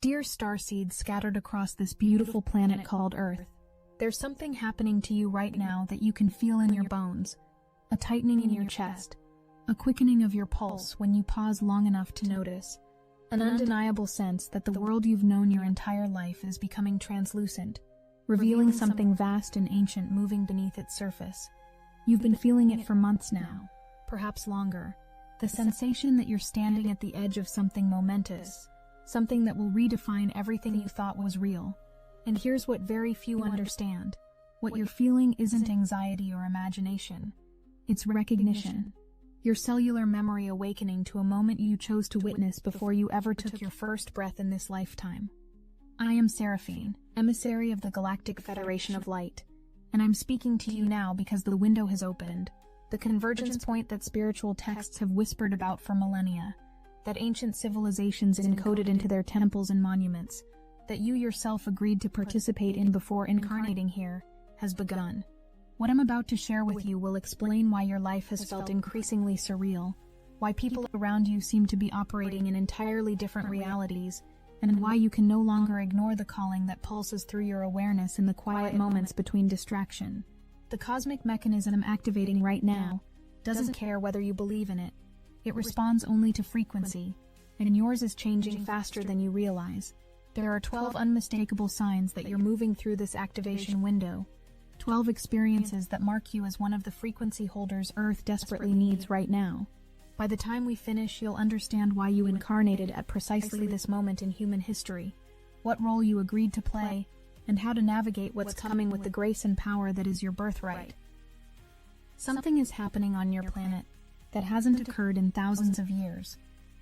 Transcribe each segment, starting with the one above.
Dear starseeds scattered across this beautiful planet called Earth, there's something happening to you right now that you can feel in your bones, a tightening in your chest, a quickening of your pulse when you pause long enough to notice, an undeniable sense that the world you've known your entire life is becoming translucent, revealing something vast and ancient moving beneath its surface. You've been feeling it for months now, perhaps longer, the sensation that you're standing at the edge of something momentous, something that will redefine everything you thought was real. And here's what very few understand. What you're feeling isn't anxiety or imagination. It's recognition. Your cellular memory awakening to a moment you chose to witness before you ever took your first breath in this lifetime. I am Seraphine, emissary of the Galactic Federation of Light, and I'm speaking to you now because the window has opened, the convergence point that spiritual texts have whispered about for millennia, that ancient civilizations encoded into their temples and monuments, that you yourself agreed to participate in before incarnating here, has begun. What I'm about to share with you will explain why your life has felt increasingly surreal, why people around you seem to be operating in entirely different realities, and why you can no longer ignore the calling that pulses through your awareness in the quiet moments between distraction. The cosmic mechanism I'm activating right now doesn't care whether you believe in it. It responds only to frequency, and yours is changing faster than you realize. There are 12 unmistakable signs that you're moving through this activation window. 12 experiences that mark you as one of the frequency holders Earth desperately needs right now. By the time we finish, you'll understand why you incarnated at precisely this moment in human history, what role you agreed to play, and how to navigate what's coming with the grace and power that is your birthright. Something is happening on your planet that hasn't occurred in thousands of years.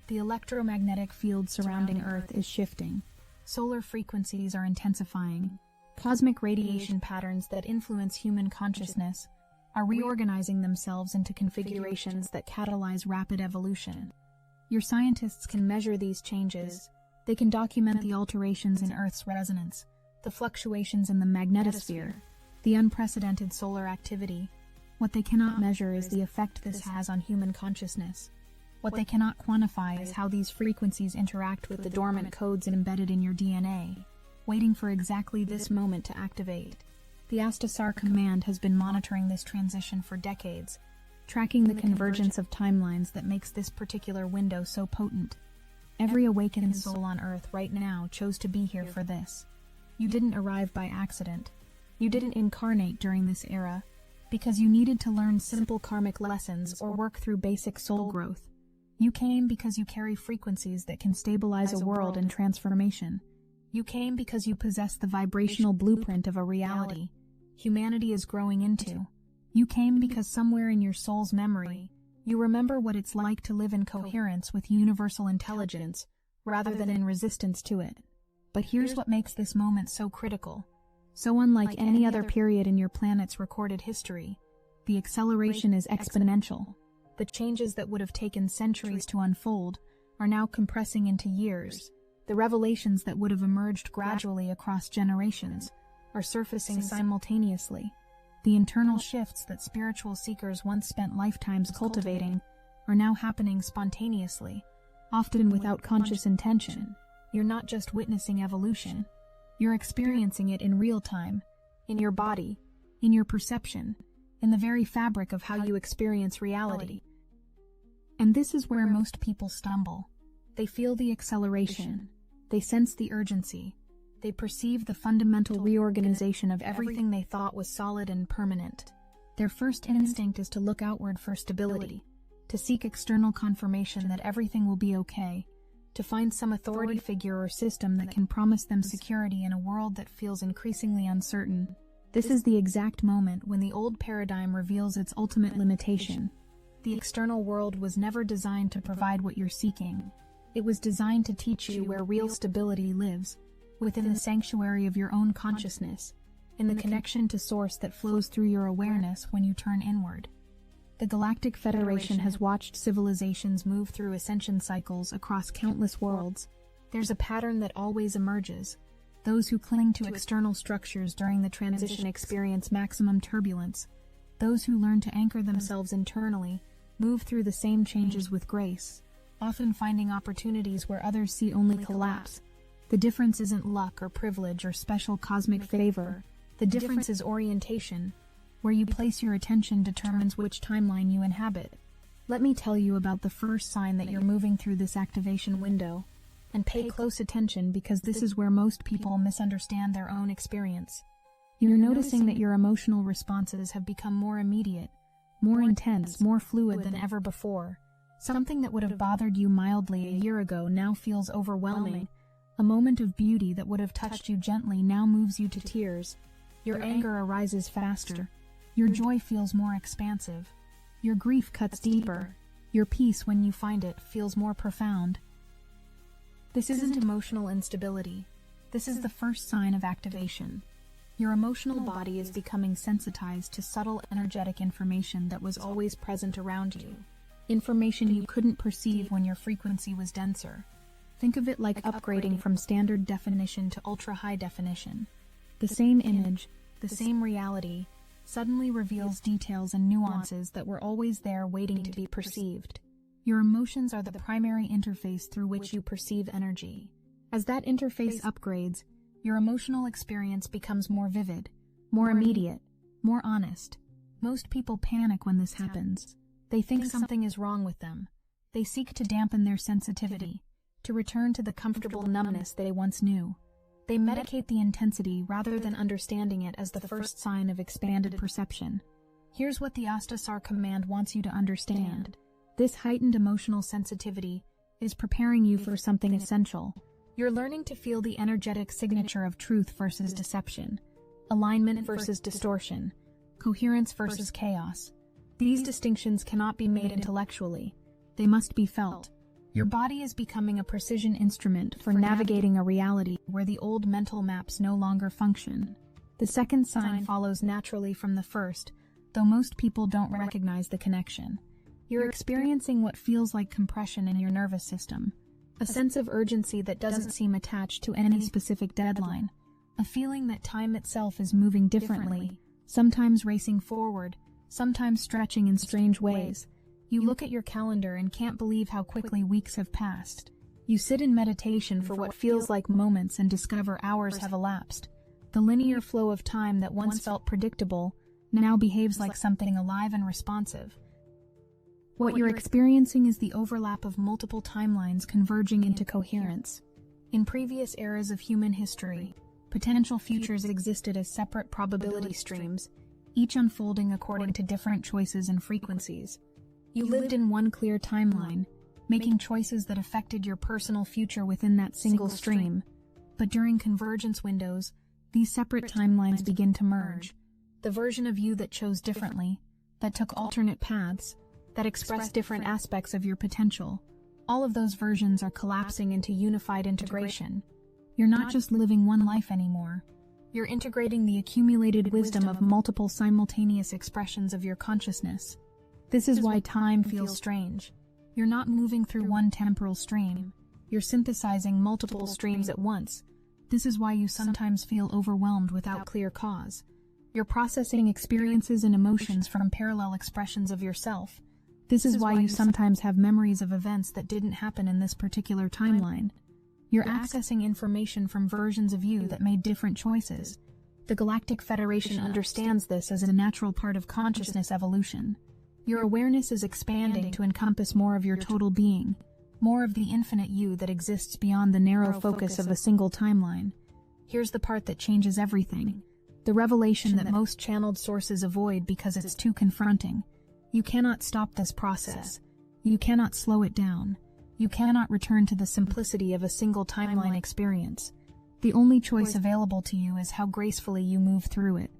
The electromagnetic field surrounding Earth is shifting. Solar frequencies are intensifying. Cosmic radiation patterns that influence human consciousness are reorganizing themselves into configurations that catalyze rapid evolution. Your scientists can measure these changes. They can document the alterations in Earth's resonance, the fluctuations in the magnetosphere, the unprecedented solar activity. What they cannot measure is the effect this has on human consciousness. What they cannot quantify is how these frequencies interact with the dormant codes embedded in your DNA, waiting for exactly this moment to activate. The Astasar Command has been monitoring this transition for decades, tracking the convergence of timelines that makes this particular window so potent. Every awakened soul on Earth right now chose to be here for this. You didn't arrive by accident. You didn't incarnate during this era because you needed to learn simple karmic lessons or work through basic soul growth. You came because you carry frequencies that can stabilize a world in transformation. You came because you possess the vibrational blueprint of a reality humanity is growing into. You came because somewhere in your soul's memory, you remember what it's like to live in coherence with universal intelligence rather than in resistance to it. But here's what makes this moment so critical. So unlike any other period in your planet's recorded history, the acceleration is exponential. The changes that would have taken centuries to unfold are now compressing into years. The revelations that would have emerged gradually across generations are surfacing simultaneously. The internal shifts that spiritual seekers once spent lifetimes cultivating are now happening spontaneously, often without conscious intention. You're not just witnessing evolution, you're experiencing it in real time, in your body, in your perception, in the very fabric of how you experience reality. And this is where most people stumble. They feel the acceleration, they sense the urgency, they perceive the fundamental reorganization of everything they thought was solid and permanent. Their first instinct is to look outward for stability, to seek external confirmation that everything will be okay, to find some authority figure or system that can promise them security in a world that feels increasingly uncertain. This is the exact moment when the old paradigm reveals its ultimate limitation. The external world was never designed to provide what you're seeking. It was designed to teach you where real stability lives, within the sanctuary of your own consciousness, in the connection to source that flows through your awareness when you turn inward. The Galactic Federation has watched civilizations move through ascension cycles across countless worlds. There's a pattern that always emerges. Those who cling to external structures during the transition experience maximum turbulence. Those who learn to anchor themselves internally move through the same changes with grace, often finding opportunities where others see only collapse. The difference isn't luck or privilege or special cosmic favor. The difference is orientation. Where you place your attention determines which timeline you inhabit. Let me tell you about the first sign that you're moving through this activation window. And pay close attention, because this is where most people misunderstand their own experience. You're noticing that your emotional responses have become more immediate, more intense, more fluid than ever before. Something that would have bothered you mildly a year ago now feels overwhelming. A moment of beauty that would have touched you gently now moves you to tears. Your anger arises faster. Your joy feels more expansive. Your grief cuts deeper. Your peace, when you find it, feels more profound. This isn't emotional instability. This is the first sign of activation. Your emotional body is becoming sensitized to subtle energetic information that was always present around you. Information you couldn't perceive when your frequency was denser. Think of it like upgrading from standard definition to ultra-high definition. The same image, the same reality, suddenly reveals details and nuances that were always there waiting to be perceived. Your emotions are the primary interface through which you perceive energy. As that interface upgrades, your emotional experience becomes more vivid, more immediate, more honest. Most people panic when this happens. They think something is wrong with them. They seek to dampen their sensitivity, to return to the comfortable numbness they once knew. They medicate the intensity rather than understanding it as the first sign of expanded perception. Here's what the Astasar command wants you to understand. This heightened emotional sensitivity is preparing you for something essential. You're learning to feel the energetic signature of truth versus deception, alignment versus distortion, coherence versus chaos. These distinctions cannot be made intellectually. They must be felt. Your body is becoming a precision instrument for navigating a reality where the old mental maps no longer function. The second sign follows naturally from the first, though most people don't recognize the connection. You're experiencing what feels like compression in your nervous system, a sense of urgency that doesn't seem attached to any specific deadline, a feeling that time itself is moving differently, sometimes racing forward, sometimes stretching in strange ways. You look at your calendar and can't believe how quickly weeks have passed. You sit in meditation for what feels like moments and discover hours have elapsed. The linear flow of time that once felt predictable now behaves like something alive and responsive. What you're experiencing is the overlap of multiple timelines converging into coherence. In previous eras of human history, potential futures existed as separate probability streams, each unfolding according to different choices and frequencies. You lived in one clear timeline, making choices that affected your personal future within that single stream. But during convergence windows, these separate timelines begin to merge. The version of you that chose differently, that took alternate paths, that express different aspects of your potential. All of those versions are collapsing into unified integration. You're not just living one life anymore. You're integrating the accumulated wisdom of multiple simultaneous expressions of your consciousness. This is why time feels strange. You're not moving through one temporal stream. You're synthesizing multiple streams at once. This is why you sometimes feel overwhelmed without clear cause. You're processing experiences and emotions from parallel expressions of yourself. This is why you sometimes have memories of events that didn't happen in this particular timeline. You're accessing information from versions of you that made different choices. The Galactic Federation understands this as a natural part of consciousness evolution. Your awareness is expanding to encompass more of your total being, more of the infinite you that exists beyond the narrow focus of a single timeline. Here's the part that changes everything. The revelation that most channeled sources avoid because it's too confronting. You cannot stop this process. You cannot slow it down. You cannot return to the simplicity of a single timeline experience. The only choice available to you is how gracefully you move through it.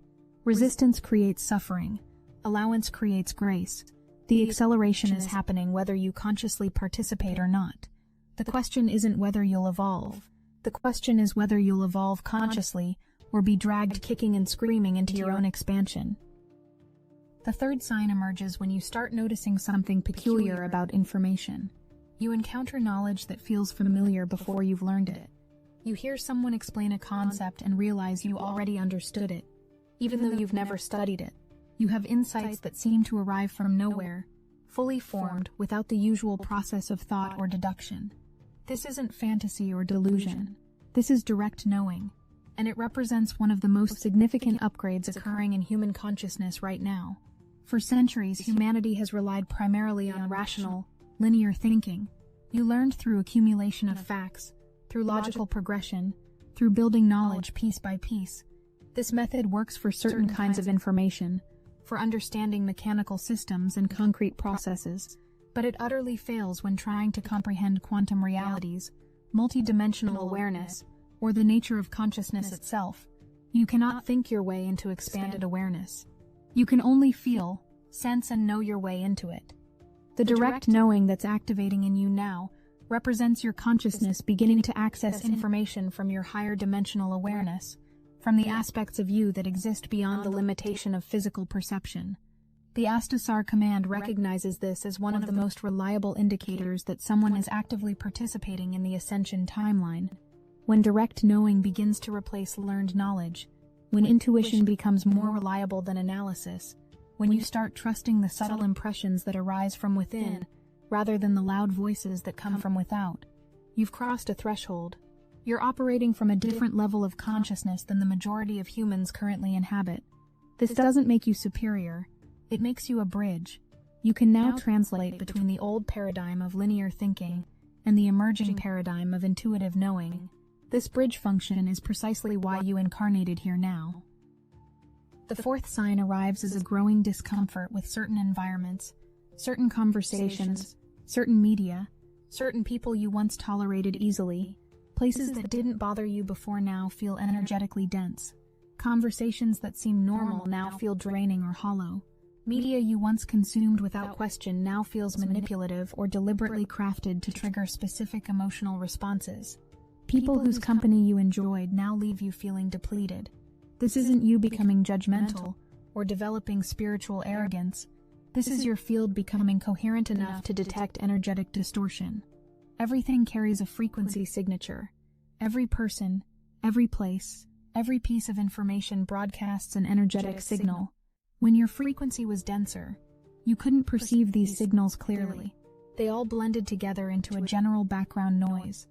Resistance creates suffering. Allowance creates grace. The acceleration is happening whether you consciously participate or not. The question isn't whether you'll evolve. The question is whether you'll evolve consciously or be dragged kicking and screaming into your own expansion. The third sign emerges when you start noticing something peculiar about information. You encounter knowledge that feels familiar before you've learned it. You hear someone explain a concept and realize you already understood it, even though you've never studied it. You have insights that seem to arrive from nowhere, fully formed without the usual process of thought or deduction. This isn't fantasy or delusion. This is direct knowing, and it represents one of the most significant upgrades occurring in human consciousness right now. For centuries, humanity has relied primarily on rational, linear thinking. You learned through accumulation of facts, through logical progression, through building knowledge piece by piece. This method works for certain kinds of information, for understanding mechanical systems and concrete processes, but it utterly fails when trying to comprehend quantum realities, multidimensional awareness, or the nature of consciousness itself. You cannot think your way into expanded awareness. You can only feel, sense, and know your way into it. The direct knowing that's activating in you now represents your consciousness beginning to access information from your higher dimensional awareness, from the aspects of you that exist beyond the limitation of physical perception. The Astasar command recognizes this as one of the most reliable indicators that someone is actively participating in the ascension timeline. When direct knowing begins to replace learned knowledge, when intuition becomes more reliable than analysis, when you start trusting the subtle impressions that arise from within, rather than the loud voices that come from without, you've crossed a threshold. You're operating from a different level of consciousness than the majority of humans currently inhabit. This doesn't make you superior, it makes you a bridge. You can now translate between the old paradigm of linear thinking and the emerging paradigm of intuitive knowing. This bridge function is precisely why you incarnated here now. The fourth sign arrives as a growing discomfort with certain environments, certain conversations, certain media, certain people you once tolerated easily. Places that didn't bother you before now feel energetically dense. Conversations that seem normal now feel draining or hollow. Media you once consumed without question now feels manipulative or deliberately crafted to trigger specific emotional responses. People whose company you enjoyed now leave you feeling depleted. This isn't you becoming judgmental or developing spiritual arrogance. This is your field becoming coherent enough to detect energetic distortion. Everything carries a frequency signature. Every person, every place, every piece of information broadcasts an energetic signal. When your frequency was denser, you couldn't perceive these signals clearly. They all blended together into a general background noise.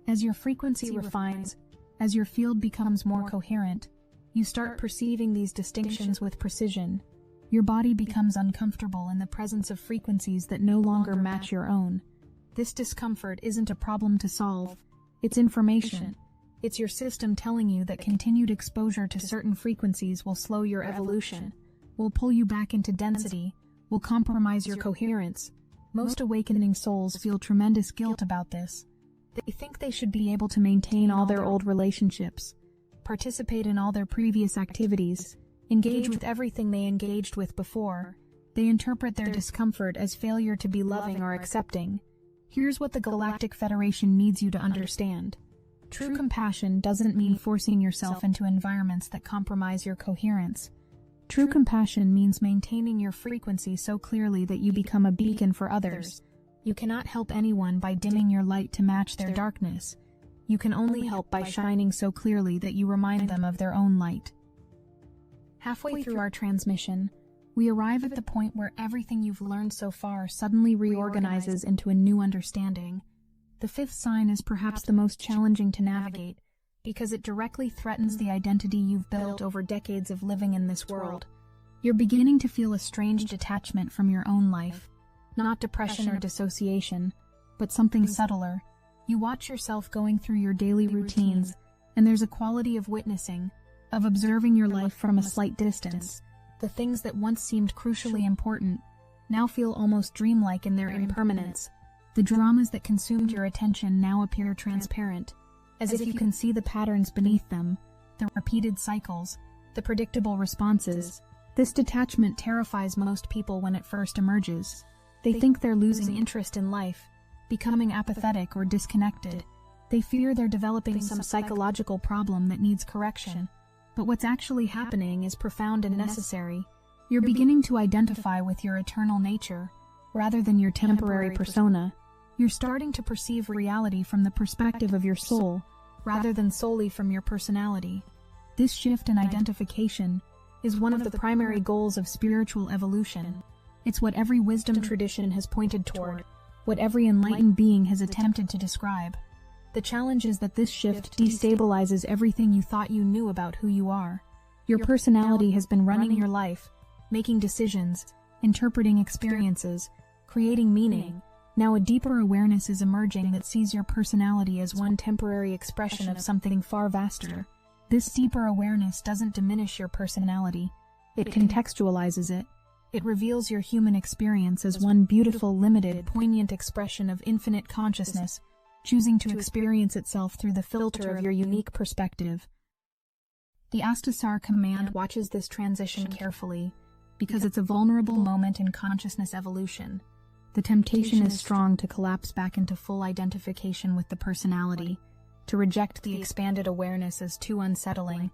As your frequency refines, as your field becomes more coherent, you start perceiving these distinctions with precision. Your body becomes uncomfortable in the presence of frequencies that no longer match your own. This discomfort isn't a problem to solve, it's information. It's your system telling you that continued exposure to certain frequencies will slow your evolution, will pull you back into density, will compromise your coherence. Most awakening souls feel tremendous guilt about this. They think they should be able to maintain all their old relationships, participate in all their previous activities, engage with everything they engaged with before. They interpret their discomfort as failure to be loving or accepting. Here's what the Galactic Federation needs you to understand. True compassion doesn't mean forcing yourself into environments that compromise your coherence. True compassion means maintaining your frequency so clearly that you become a beacon for others. You cannot help anyone by dimming your light to match their darkness. You can only help by shining so clearly that you remind them of their own light. Halfway through our transmission, we arrive at the point where everything you've learned so far suddenly reorganizes into a new understanding. The fifth sign is perhaps the most challenging to navigate, because it directly threatens the identity you've built over decades of living in this world. You're beginning to feel a strange detachment from your own life. Not depression or dissociation, but something subtler. You watch yourself going through your daily routines, and there's a quality of witnessing, of observing your life from a slight distance. The things that once seemed crucially important now feel almost dreamlike in their impermanence. The dramas that consumed your attention now appear transparent, as if you can see the patterns beneath them, the repeated cycles, the predictable responses. This detachment terrifies most people when it first emerges. They think they're losing interest in life, becoming apathetic or disconnected. They fear they're developing some psychological problem that needs correction. But what's actually happening is profound and necessary. You're beginning to identify with your eternal nature, rather than your temporary persona. You're starting to perceive reality from the perspective of your soul, rather than solely from your personality. This shift in identification is one of the primary goals of spiritual evolution. It's what every wisdom tradition has pointed toward, what every enlightened being has attempted to describe. The challenge is that this shift destabilizes everything you thought you knew about who you are. Your personality has been running your life, making decisions, interpreting experiences, creating meaning. Now a deeper awareness is emerging that sees your personality as one temporary expression of something far vaster. This deeper awareness doesn't diminish your personality. It contextualizes it. It reveals your human experience as one beautiful, limited, poignant expression of infinite consciousness, choosing to experience itself through the filter of your unique perspective. The Astasar command watches this transition carefully, because it's a vulnerable moment in consciousness evolution. The temptation is strong to collapse back into full identification with the personality, to reject the expanded awareness as too unsettling,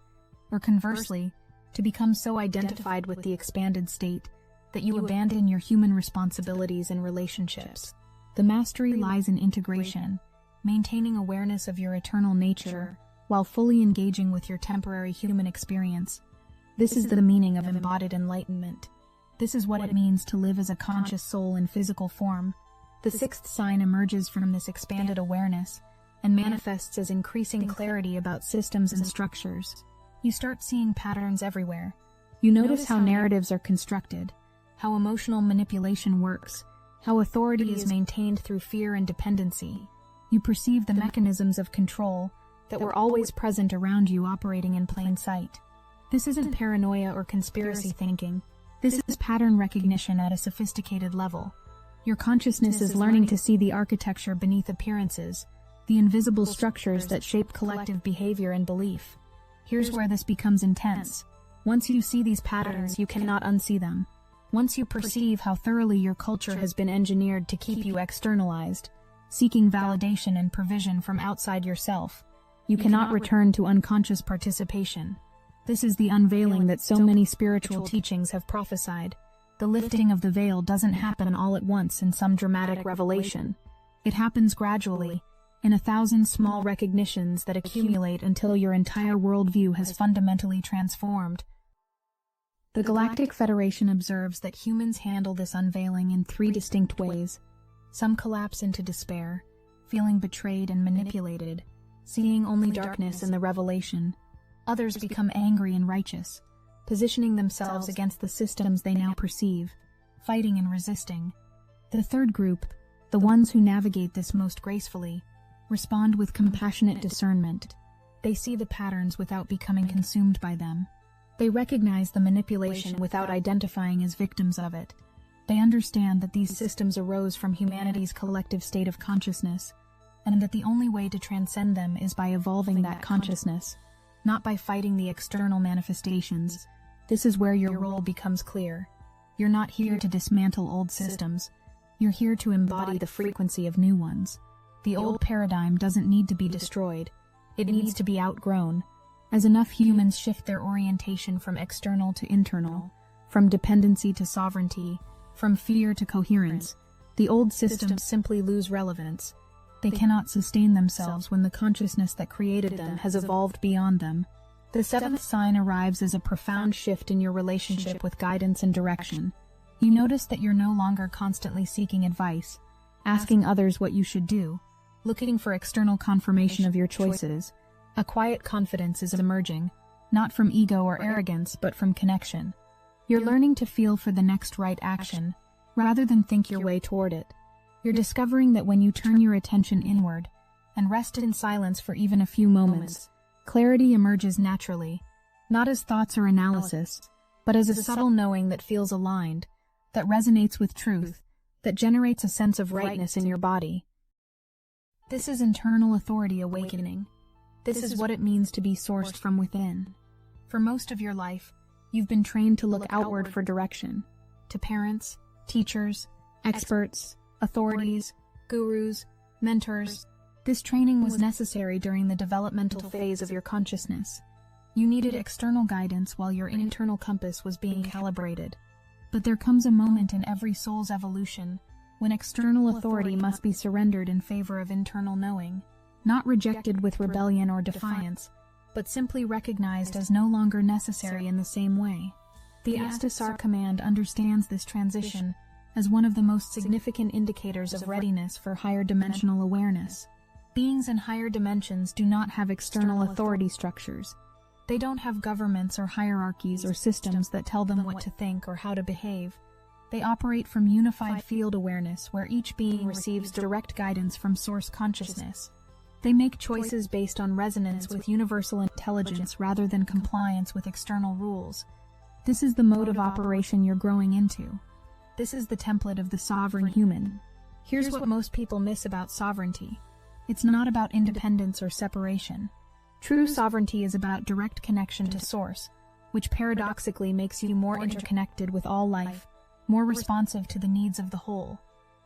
or conversely, to become so identified with the expanded state that you abandon your human responsibilities and relationships. The mastery lies in integration, maintaining awareness of your eternal nature while fully engaging with your temporary human experience. This is the meaning of embodied enlightenment. This is what it means to live as a conscious soul in physical form. The sixth sign emerges from this expanded awareness and manifests as increasing clarity about systems and structures. You start seeing patterns everywhere. You notice how narratives are constructed, how emotional manipulation works, how authority is maintained through fear and dependency. You perceive the mechanisms of control that were always present around you operating in plain sight. This isn't paranoia or conspiracy thinking. This is pattern recognition at a sophisticated level. Your consciousness is learning to see the architecture beneath appearances, the invisible structures that shape collective behavior and belief. Here's where this becomes intense. Once you see these patterns, you cannot unsee them. Once you perceive how thoroughly your culture has been engineered to keep you externalized, seeking validation and provision from outside yourself, you cannot return to unconscious participation. This is the unveiling that so many spiritual teachings have prophesied. The lifting of the veil doesn't happen all at once in some dramatic revelation. It happens gradually, in 1,000 small recognitions that accumulate until your entire worldview has fundamentally transformed. The Galactic Federation observes that humans handle this unveiling in 3 distinct ways. Some collapse into despair, feeling betrayed and manipulated, seeing only darkness in the revelation. Others become angry and righteous, positioning themselves against the systems they now perceive, fighting and resisting. The third group, the ones who navigate this most gracefully, respond with compassionate discernment. They see the patterns without becoming consumed by them. They recognize the manipulation without identifying as victims of it. They understand that these systems arose from humanity's collective state of consciousness, and that the only way to transcend them is by evolving that consciousness, not by fighting the external manifestations. This is where your role becomes clear. You're not here to dismantle old systems. You're here to embody the frequency of new ones. The old paradigm doesn't need to be destroyed. It needs to be outgrown. As enough humans shift their orientation from external to internal, from dependency to sovereignty, from fear to coherence, the old systems simply lose relevance. They cannot sustain themselves when the consciousness that created them has evolved beyond them. The seventh sign arrives as a profound shift in your relationship with guidance and direction. You notice that you're no longer constantly seeking advice, asking others what you should do, looking for external confirmation of your choices. A quiet confidence is emerging, not from ego or arrogance, but from connection. You're learning to feel for the next right action, rather than think your way toward it. You're discovering that when you turn your attention inward, and rest in silence for even a few moments, clarity emerges naturally, not as thoughts or analysis, but as a subtle knowing that feels aligned, that resonates with truth, that generates a sense of rightness in your body. This is internal authority awakening. This is what it means to be sourced from within. For most of your life, you've been trained to look outward for direction, to parents, teachers, experts, authorities, gurus, mentors. This training was necessary during the developmental phase of your consciousness. You needed external guidance while your internal compass was being calibrated. But there comes a moment in every soul's evolution when external authority must be surrendered in favor of internal knowing, not rejected with rebellion or defiance, but simply recognized as no longer necessary in the same way. The Astasar command understands this transition as one of the most significant indicators of readiness for higher dimensional awareness. Beings in higher dimensions do not have external authority structures. They don't have governments or hierarchies or systems that tell them what to think or how to behave. They operate from unified field awareness where each being receives direct guidance from source consciousness. They make choices based on resonance with universal intelligence rather than compliance with external rules. This is the mode of operation you're growing into. This is the template of the sovereign human. Here's what most people miss about sovereignty. It's not about independence or separation. True sovereignty is about direct connection to source, which paradoxically makes you more interconnected with all life, more responsive to the needs of the whole.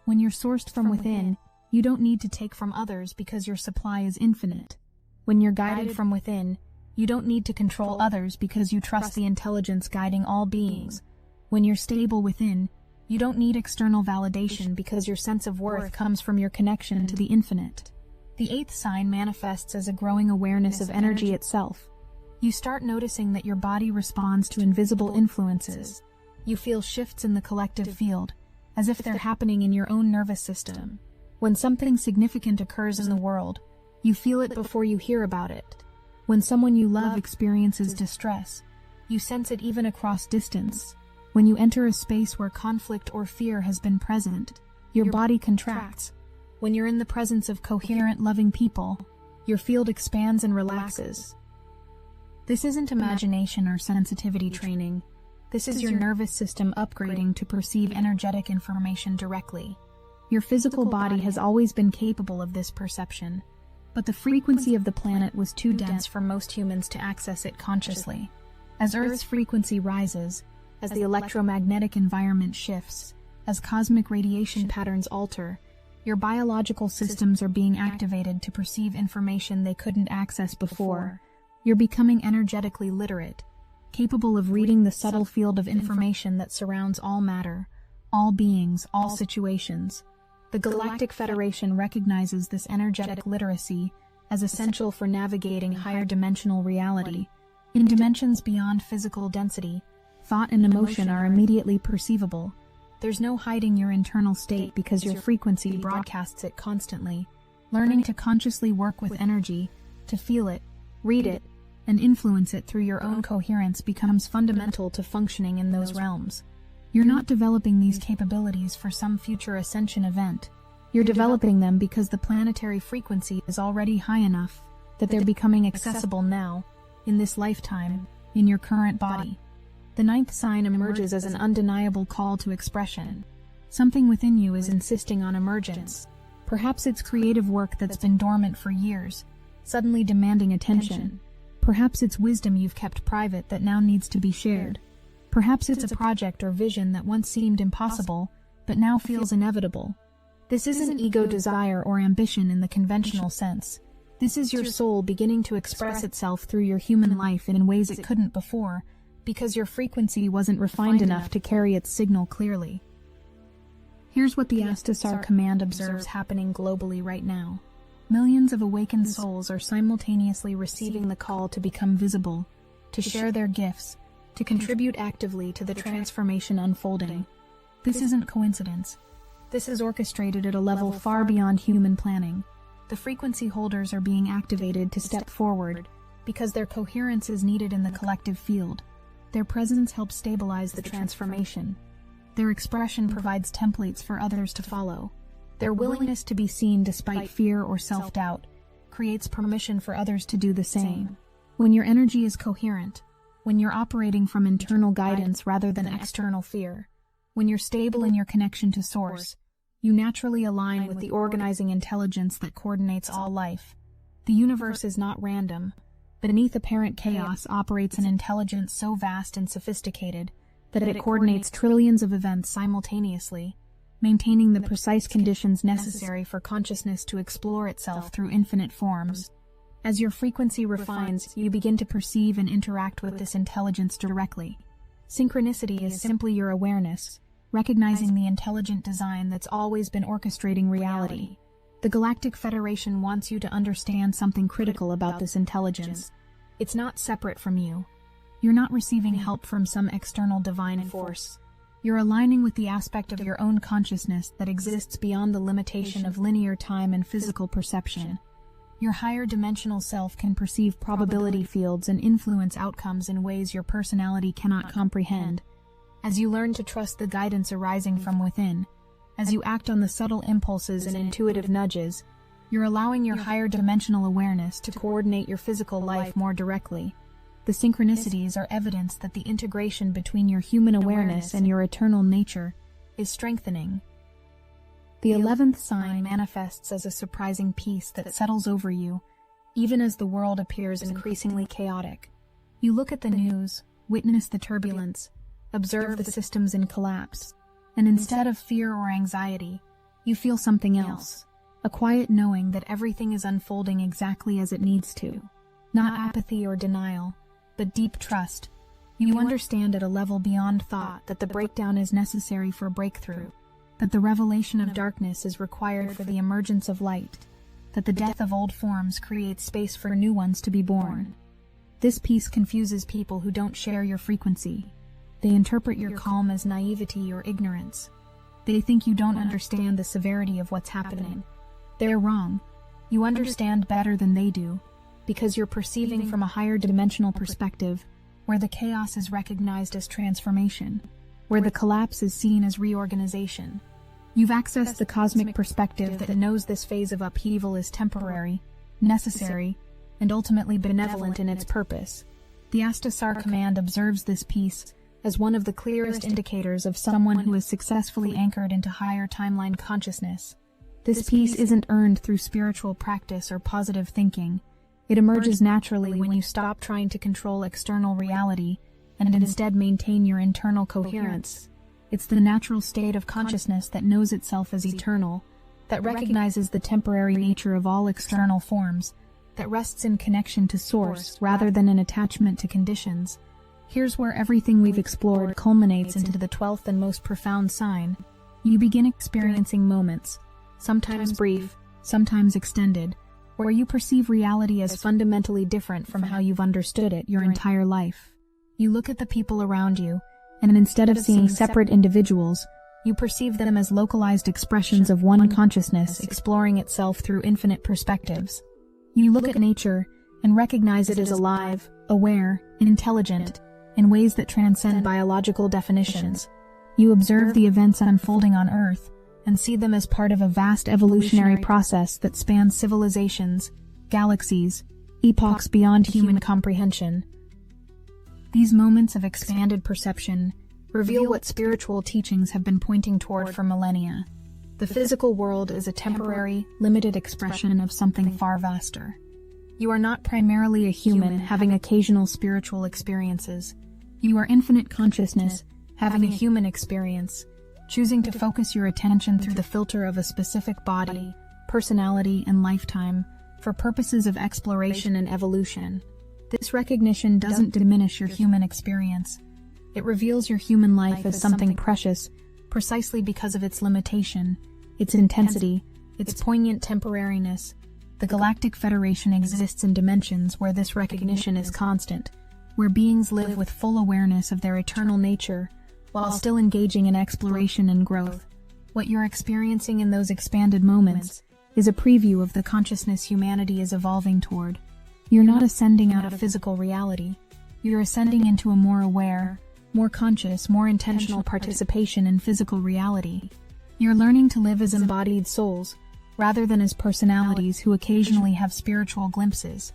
When you're sourced from within, you don't need to take from others because your supply is infinite. When you're guided from within, you don't need to control others because you trust the intelligence guiding all beings. When you're stable within, you don't need external validation because your sense of worth comes from your connection to the infinite. The eighth sign manifests as a growing awareness of energy itself. You start noticing that your body responds to invisible influences. You feel shifts in the collective field, as if they're happening in your own nervous system. When something significant occurs in the world, you feel it before you hear about it. When someone you love experiences distress, you sense it even across distance. When you enter a space where conflict or fear has been present, your body contracts. When you're in the presence of coherent, loving people, your field expands and relaxes. This isn't imagination or sensitivity training. This is your nervous system upgrading to perceive energetic information directly. Your physical body has always been capable of this perception, but the frequency of the planet was too dense for most humans to access it consciously. As Earth's frequency rises, as the electromagnetic environment shifts, as cosmic radiation patterns alter, your biological systems are being activated to perceive information they couldn't access before. You're becoming energetically literate, capable of reading the subtle field of information that surrounds all matter, all beings, all situations. The Galactic Federation recognizes this energetic literacy as essential for navigating higher dimensional reality. In dimensions beyond physical density, thought and emotion are immediately perceivable. There's no hiding your internal state because your frequency broadcasts it constantly. Learning to consciously work with energy, to feel it, read it, and influence it through your own coherence becomes fundamental to functioning in those realms. You're not developing these capabilities for some future ascension event. You're developing them because the planetary frequency is already high enough that they're becoming accessible now, in this lifetime, in your current body. The ninth sign emerges as an undeniable call to expression. Something within you is insisting on emergence. Perhaps it's creative work that's been dormant for years, suddenly demanding attention. Perhaps it's wisdom you've kept private that now needs to be shared. Perhaps it's a project or vision that once seemed impossible, but now feels inevitable. This isn't ego desire or ambition in the conventional sense. This is your soul beginning to express itself through your human life in ways it couldn't before, because your frequency wasn't refined enough to carry its signal clearly. Here's what the Astasar Command observes happening globally right now. Millions of awakened souls are simultaneously receiving the call to become visible, to share their gifts, to contribute actively to the transformation unfolding. This isn't coincidence. This is orchestrated at a level far beyond human planning. The frequency holders are being activated to step forward because their coherence is needed in the collective field. Their presence helps stabilize the transformation. Their expression provides templates for others to follow. Their willingness to be seen despite fear or self-doubt creates permission for others to do the same. When your energy is coherent, when you're operating from internal guidance rather than external fear, when you're stable in your connection to source, you naturally align with the organizing intelligence that coordinates all life. The universe is not random. Beneath apparent chaos operates an intelligence so vast and sophisticated that it coordinates trillions of events simultaneously, maintaining the precise conditions necessary for consciousness to explore itself through infinite forms. As your frequency refines, you begin to perceive and interact with this intelligence directly. Synchronicity is simply your awareness, recognizing the intelligent design that's always been orchestrating reality. The Galactic Federation wants you to understand something critical about this intelligence. It's not separate from you. You're not receiving help from some external divine force. You're aligning with the aspect of your own consciousness that exists beyond the limitation of linear time and physical perception. Your higher dimensional self can perceive probability fields and influence outcomes in ways your personality cannot comprehend. As you learn to trust the guidance arising from within, as you act on the subtle impulses and intuitive nudges, you're allowing your higher dimensional awareness to coordinate your physical life more directly. The synchronicities are evidence that the integration between your human awareness and your eternal nature is strengthening. The 11th sign manifests as a surprising peace that settles over you, even as the world appears increasingly chaotic. You look at the news, witness the turbulence, observe the systems in collapse, and instead of fear or anxiety, you feel something else, a quiet knowing that everything is unfolding exactly as it needs to. Not apathy or denial, but deep trust. You understand at a level beyond thought that the breakdown is necessary for breakthrough, that the revelation of darkness is required for the emergence of light, that the death of old forms creates space for new ones to be born. This peace confuses people who don't share your frequency. They interpret your calm as naivety or ignorance. They think you don't understand the severity of what's happening. They're wrong. You understand better than they do, because you're perceiving from a higher dimensional perspective, where the chaos is recognized as transformation, where the collapse is seen as reorganization. You've accessed the cosmic perspective that knows this phase of upheaval is temporary, necessary, and ultimately benevolent in its purpose. The Astasar command observes this peace as one of the clearest indicators of someone who is successfully anchored into higher timeline consciousness. This peace isn't earned through spiritual practice or positive thinking. It emerges naturally when you stop trying to control external reality and instead maintain your internal coherence. It's the natural state of consciousness that knows itself as eternal, that recognizes the temporary nature of all external forms, that rests in connection to source rather than in attachment to conditions. Here's where everything we've explored culminates into the 12th and most profound sign. You begin experiencing moments, sometimes brief, sometimes extended, where you perceive reality as fundamentally different from how you've understood it your entire life. You look at the people around you, and instead of seeing separate individuals, you perceive them as localized expressions of one consciousness exploring itself through infinite perspectives. You look at nature and recognize it as alive, aware, and intelligent in ways that transcend biological definitions. You observe the events unfolding on Earth and see them as part of a vast evolutionary process that spans civilizations, galaxies, epochs beyond human comprehension. These moments of expanded perception reveal what spiritual teachings have been pointing toward for millennia. The physical world is a temporary, limited expression of something far vaster. You are not primarily a human having occasional spiritual experiences. You are infinite consciousness having a human experience, choosing to focus your attention through the filter of a specific body, personality, and lifetime for purposes of exploration and evolution. This recognition doesn't diminish your human experience. It reveals your human life as something precious, precisely because of its limitation, its intensity, its poignant temporariness. The Galactic Federation exists in dimensions where this recognition is constant, where beings live with full awareness of their eternal nature, while still engaging in exploration and growth. What you're experiencing in those expanded moments is a preview of the consciousness humanity is evolving toward. You're not ascending out of physical reality. You're ascending into a more aware, more conscious, more intentional participation in physical reality. You're learning to live as embodied souls, rather than as personalities who occasionally have spiritual glimpses.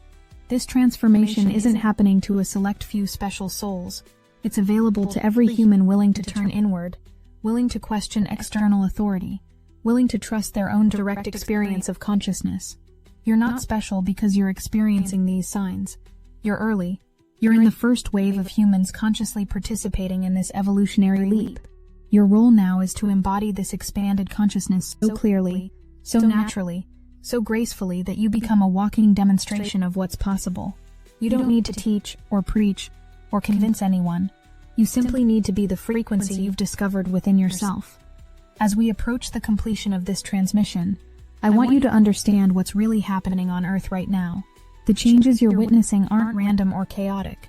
This transformation isn't happening to a select few special souls. It's available to every human willing to turn inward, willing to question external authority, willing to trust their own direct experience of consciousness. You're not special because you're experiencing these signs. You're early. You're in the first wave of humans consciously participating in this evolutionary leap. Your role now is to embody this expanded consciousness so clearly, so naturally, so gracefully that you become a walking demonstration of what's possible. You don't need to teach or preach or convince anyone. You simply need to be the frequency you've discovered within yourself. As we approach the completion of this transmission, I want you to understand what's really happening on Earth right now. The changes you're witnessing aren't random or chaotic.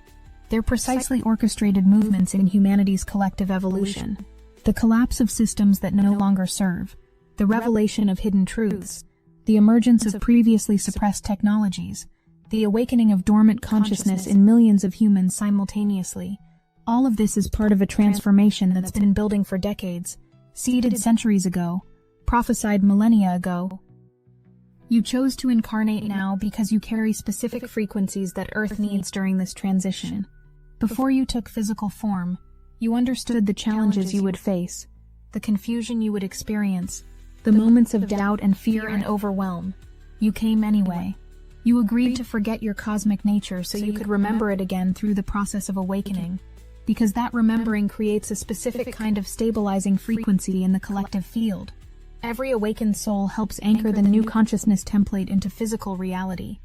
They're precisely orchestrated movements in humanity's collective evolution. The collapse of systems that no longer serve, the revelation of hidden truths, the emergence of previously suppressed technologies, the awakening of dormant consciousness in millions of humans simultaneously. All of this is part of a transformation that's been building for decades, seeded centuries ago, prophesied millennia ago. You chose to incarnate now because you carry specific frequencies that Earth needs during this transition. Before you took physical form, you understood the challenges you would face, the confusion you would experience, the moments of doubt and fear and overwhelm. You came anyway. You agreed to forget your cosmic nature so you could remember it again through the process of awakening, because that remembering creates a specific kind of stabilizing frequency in the collective field. Every awakened soul helps anchor the new consciousness template into physical reality,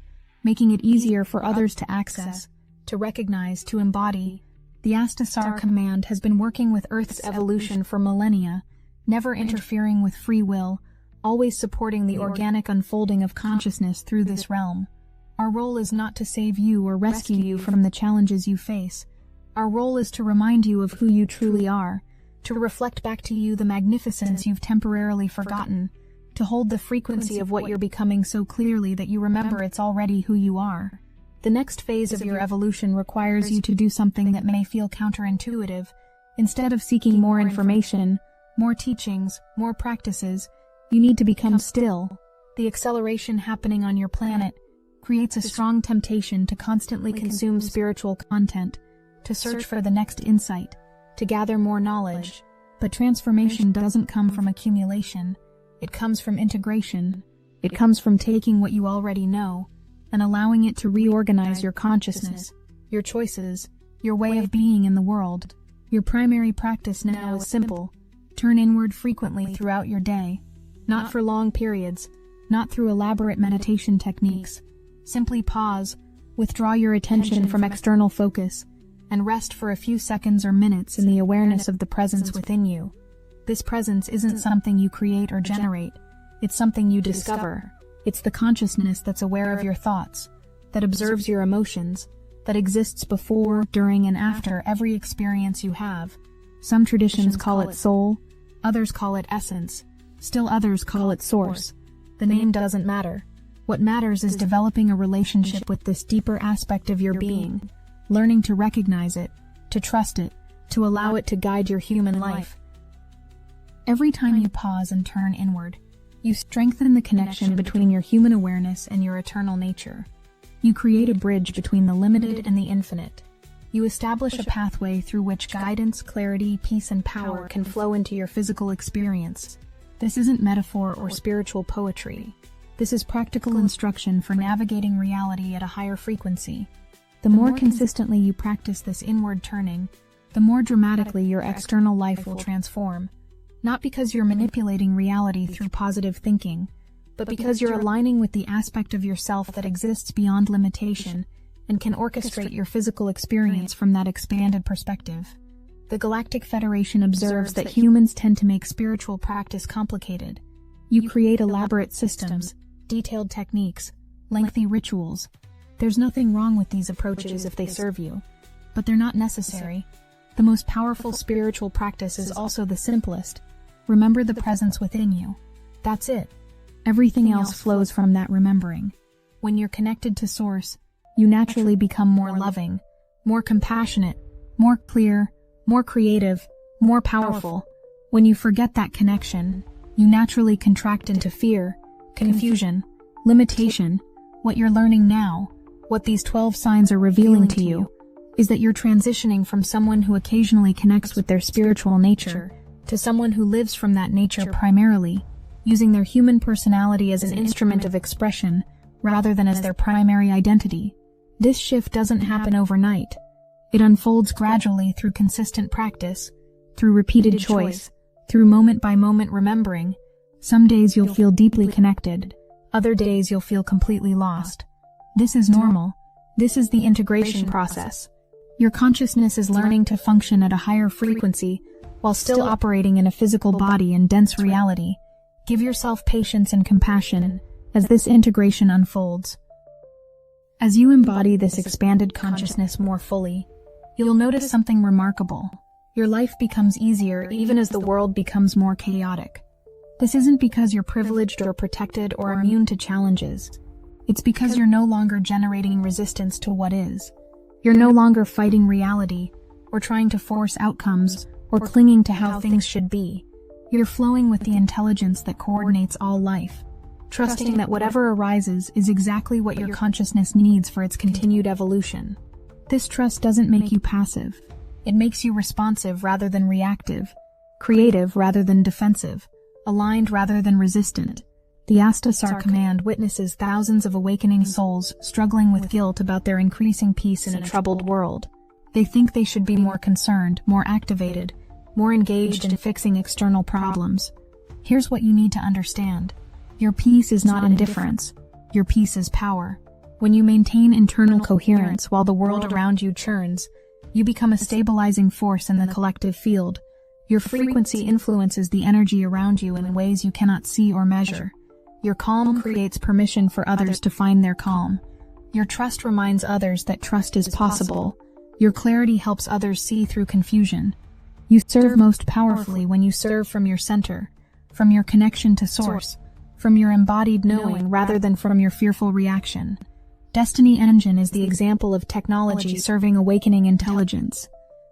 making it easier for others to access, to recognize, to embody. The Astasar command has been working with Earth's evolution for millennia, never interfering with free will, always supporting the organic unfolding of consciousness through this realm. Our role is not to save you or rescue you from the challenges you face. Our role is to remind you of who you truly are, to reflect back to you the magnificence you've temporarily forgotten, to hold the frequency of what you're becoming so clearly that you remember it's already who you are. The next phase of your evolution requires you to do something that may feel counterintuitive. Instead of seeking more information, more teachings, more practices, you need to become still. The acceleration happening on your planet creates a strong temptation to constantly consume spiritual content, to search for the next insight, to gather more knowledge. But transformation doesn't come from accumulation. It comes from integration. It comes from taking what you already know and allowing it to reorganize your consciousness, your choices, your way of being in the world. Your primary practice now is simple. Turn inward frequently throughout your day. Not for long periods, not through elaborate meditation techniques. Simply pause, withdraw your attention from external focus, and rest for a few seconds or minutes in the awareness of the presence within you. This presence isn't something you create or generate. It's something you discover. It's the consciousness that's aware of your thoughts, that observes your emotions, that exists before, during, and after every experience you have. Some traditions call it soul, others call it essence, still others call it source. The name doesn't matter. What matters is developing a relationship with this deeper aspect of your being, learning to recognize it, to trust it, to allow it to guide your human life. Every time you pause and turn inward, you strengthen the connection between your human awareness and your eternal nature. You create a bridge between the limited and the infinite. You establish a pathway through which guidance, clarity, peace, and power can flow into your physical experience. This isn't metaphor or spiritual poetry. This is practical instruction for navigating reality at a higher frequency. The more consistently you practice this inward turning, the more dramatically your external life will transform. Not because you're manipulating reality through positive thinking, but because you're aligning with the aspect of yourself that exists beyond limitation and can orchestrate your physical experience from that expanded perspective. The Galactic Federation observes that humans tend to make spiritual practice complicated. You create elaborate systems, detailed techniques, lengthy rituals. There's nothing wrong with these approaches if they serve you, but they're not necessary. The most powerful spiritual practice is also the simplest. Remember the presence within you. That's it. Everything else flows from that remembering. When you're connected to Source, you naturally become more loving, more compassionate, more clear, more creative, more powerful. When you forget that connection, you naturally contract into fear, confusion, limitation. What you're learning now, what these 12 signs are revealing to you, is that you're transitioning from someone who occasionally connects with their spiritual nature to someone who lives from that nature primarily, using their human personality as an instrument of expression rather than as their primary identity. This shift doesn't happen overnight. It unfolds gradually through consistent practice, through repeated choice, through moment-by-moment remembering. Some days you'll feel deeply connected, other days you'll feel completely lost. This is normal. This is the integration process. Your consciousness is learning to function at a higher frequency while still operating in a physical body and dense reality. Give yourself patience and compassion as this integration unfolds. As you embody this expanded consciousness more fully, you'll notice something remarkable. Your life becomes easier even as the world becomes more chaotic. This isn't because you're privileged or protected or immune to challenges. It's because you're no longer generating resistance to what is. You're no longer fighting reality, or trying to force outcomes, or clinging to how things should be. You're flowing with the intelligence that coordinates all life, trusting that whatever arises is exactly what your consciousness needs for its continued evolution. This trust doesn't make you passive. It makes you responsive rather than reactive, creative rather than defensive, aligned rather than resistant. The Astasar command witnesses thousands of awakening souls struggling with guilt about their increasing peace in a troubled world. They think they should be more concerned, more activated, more engaged in fixing external problems. Here's what you need to understand. Your peace is not indifference. Your peace is power. When you maintain internal coherence while the world around you churns, you become a stabilizing force in the collective field. Your frequency influences the energy around you in ways you cannot see or measure. Your calm creates permission for others to find their calm. Your trust reminds others that trust is possible. Your clarity helps others see through confusion. You serve most powerfully when you serve from your center, from your connection to source, from your embodied knowing rather than from your fearful reaction. Destiny Engine is the example of technology serving awakening intelligence.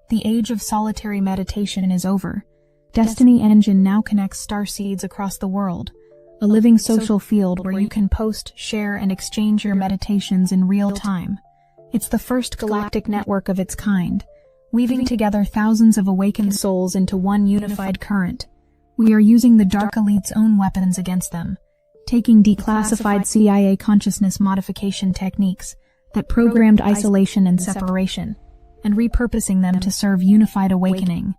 The age of solitary meditation is over. Destiny Engine now connects starseeds across the world, a living social field where you can post, share, and exchange your meditations in real time. It's the first galactic network of its kind, weaving together thousands of awakened souls into one unified current. We are using the Dark Elite's own weapons against them, taking declassified CIA consciousness modification techniques that programmed isolation and separation, and repurposing them to serve unified awakening.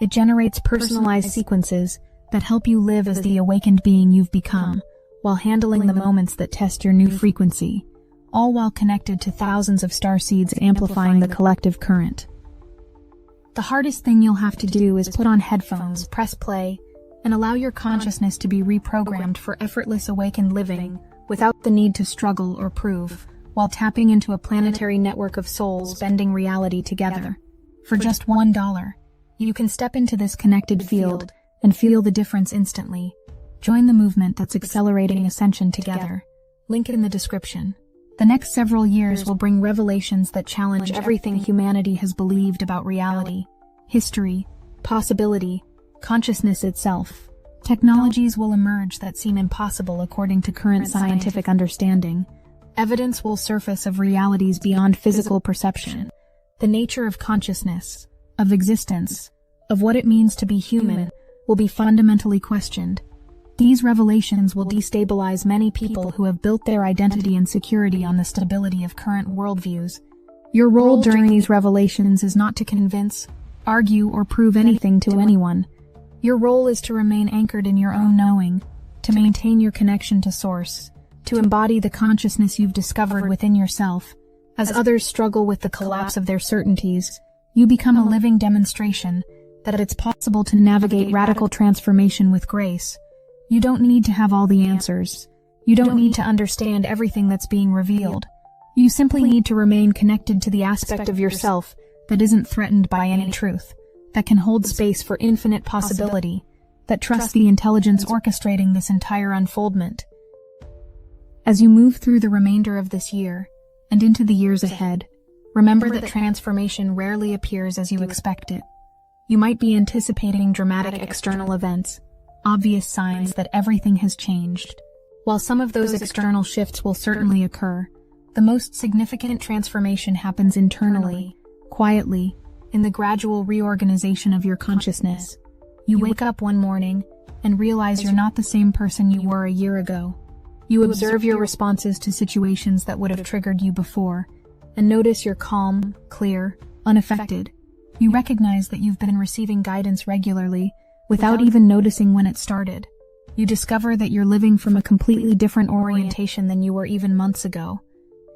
It generates personalized sequences that help you live as the awakened being you've become, while handling the moments that test your new frequency, all while connected to thousands of starseeds amplifying the collective current. The hardest thing you'll have to do is put on headphones, press play, and allow your consciousness to be reprogrammed for effortless awakened living without the need to struggle or prove, while tapping into a planetary network of souls bending reality together. For just $1, you can step into this connected field and feel the difference instantly. Join the movement that's accelerating ascension together. Link in the description. The next several years will bring revelations that challenge everything humanity has believed about reality, history, possibility, consciousness itself. Technologies will emerge that seem impossible according to current scientific understanding. Evidence will surface of realities beyond physical perception. The nature of consciousness, of existence, of what it means to be human, will be fundamentally questioned. These revelations will destabilize many people who have built their identity and security on the stability of current worldviews. Your role during these revelations is not to convince, argue, or prove anything to anyone. Your role is to remain anchored in your own knowing, to maintain your connection to Source, to embody the consciousness you've discovered within yourself. As others struggle with the collapse of their certainties, you become a living demonstration that it's possible to navigate radical transformation with grace. You don't need to have all the answers. You don't need to understand everything that's being revealed. You simply need to remain connected to the aspect of yourself that isn't threatened by any truth, that can hold space for infinite possibility, that trusts the intelligence orchestrating this entire unfoldment. As you move through the remainder of this year, and into the years ahead, remember that transformation rarely appears as you expect it. You might be anticipating dramatic external events, obvious signs that everything has changed. While some of those external shifts will certainly occur, the most significant transformation happens internally, quietly, in the gradual reorganization of your consciousness. You wake up one morning and realize you're not the same person you were a year ago. You observe your responses to situations that would have triggered you before, and notice you're calm, clear, unaffected. You recognize that you've been receiving guidance regularly, without even noticing when it started. You discover that you're living from a completely different orientation than you were even months ago.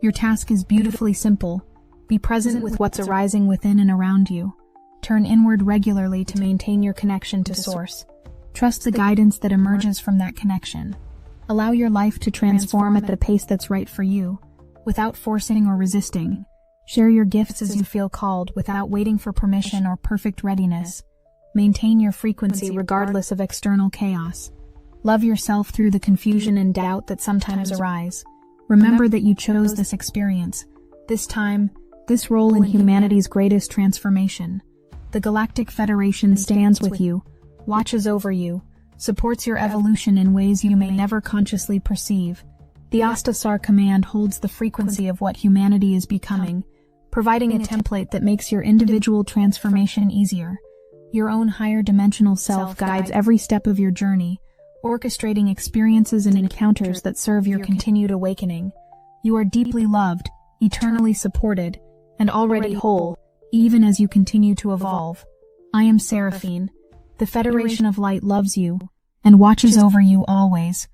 Your task is beautifully simple. Be present with what's arising within and around you. Turn inward regularly to maintain your connection to Source. Trust the guidance that emerges from that connection. Allow your life to transform at the pace that's right for you, without forcing or resisting. Share your gifts as you feel called, without waiting for permission or perfect readiness. Maintain your frequency regardless of external chaos. Love yourself through the confusion and doubt that sometimes arise. Remember that you chose this experience, this time, this role in humanity's greatest transformation. The Galactic Federation stands with you, watches over you, supports your evolution in ways you may never consciously perceive. The Astasar Command holds the frequency of what humanity is becoming, providing a template that makes your individual transformation easier. Your own higher dimensional self guides every step of your journey, orchestrating experiences and encounters that serve your continued awakening. You are deeply loved, eternally supported, and already whole, even as you continue to evolve. I am Seraphine. The Federation of Light loves you and watches over you always.